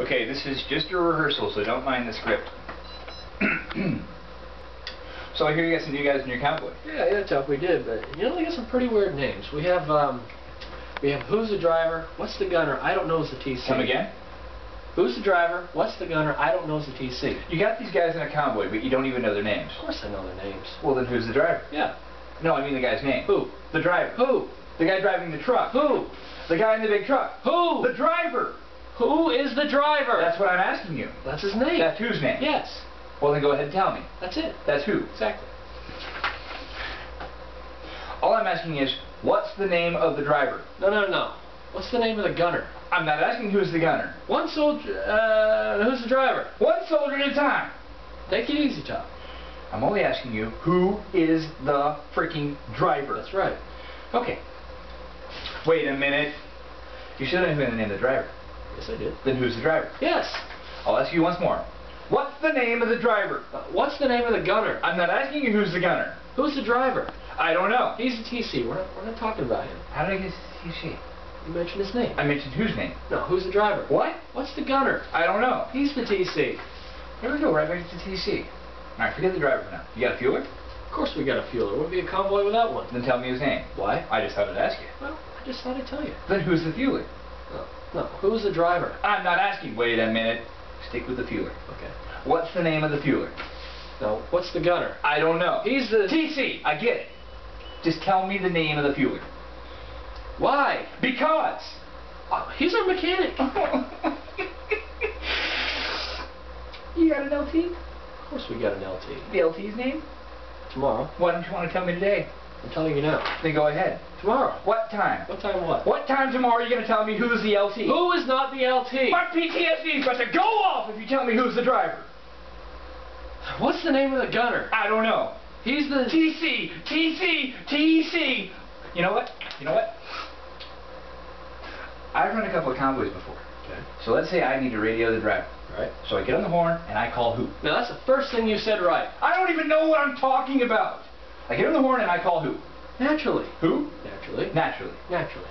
Okay, this is just a rehearsal, so don't mind the script. So I hear you got some new guys in your convoy. Yeah, Chuck, we did, but you know, they got some pretty weird names. We have who's the driver, what's the gunner, I don't know is the TC. Come again? Who's the driver, what's the gunner, I don't know is the TC. You got these guys in a convoy, but you don't even know their names. Of course I know their names. Well, then who's the driver? Yeah. No, I mean the guy's name. Who? The driver. Who? The guy driving the truck. Who? The guy in the big truck. Who? The driver. Who is the driver? That's what I'm asking you. That's his name. That's whose name? Yes. Well, then go ahead and tell me. That's it. That's who? Exactly. All I'm asking is, what's the name of the driver? No. What's the name of the gunner? I'm not asking who's the gunner. One soldier, who's the driver? One soldier at a time. Take it easy, Tom. I'm only asking you, who is the freaking driver? That's right. Okay. Wait a minute. You should have known the name of the driver. Yes, I did. Then who's the driver? Yes. I'll ask you once more. What's the name of the driver? What's the name of the gunner? I'm not asking you who's the gunner. Who's the driver? I don't know. He's the TC. We're not talking about him. How did I get TC? You mentioned his name. I mentioned whose name? No, who's the driver? What? What's the gunner? I don't know. He's the TC. There we go, right back to TC. Alright, forget the driver for now. You got a fueler? Of course we got a fueler. Wouldn't be a convoy without one. Then tell me his name. Why? I just thought I'd ask you. Well, I just thought I'd tell you. Then who's the fueler? No, who's the driver? I'm not asking. Wait a minute. Stick with the fueler. Okay. What's the name of the fueler? No, what's the gunner? I don't know. He's the... TC! I get it. Just tell me the name of the fueler. Why? Because! He's our mechanic. You got an LT? Of course we got an LT. The LT's name? Tomorrow. Why don't you want to tell me today? I'm telling you now. Then go ahead. Tomorrow. What time? What time what? What time tomorrow are you going to tell me who's the LT? Who is not the LT? My PTSD is about to go off if you tell me who's the driver. What's the name of the gunner? I don't know. He's the... TC! TC! TC! You know what? I've run a couple of convoys before. Okay. So let's say I need to radio the driver. Right. So I get on the horn and I call who? Now that's the first thing you said right. I don't even know what I'm talking about. I get on the horn and I call who? Naturally. Who? Naturally. Naturally. Naturally.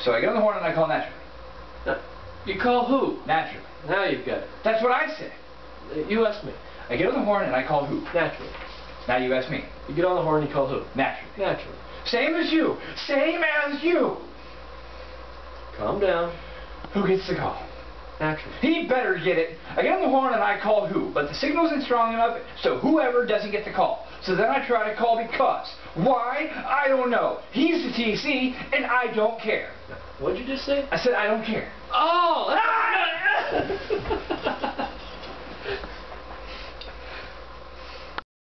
So I get on the horn and I call naturally. Now, you call who? Naturally. Now you've got it. That's what I said. You asked me. I get on the horn and I call who? Naturally. Now you ask me. You get on the horn and you call who? Naturally. Naturally. Same as you. Same as you. Calm down. Who gets the call? Naturally. He better get it. I get on the horn and I call who, but the signal isn't strong enough, so whoever doesn't get the call. So then I try to call because. Why? I don't know. He's the TC, and I don't care. What'd you just say? I said I don't care. Oh!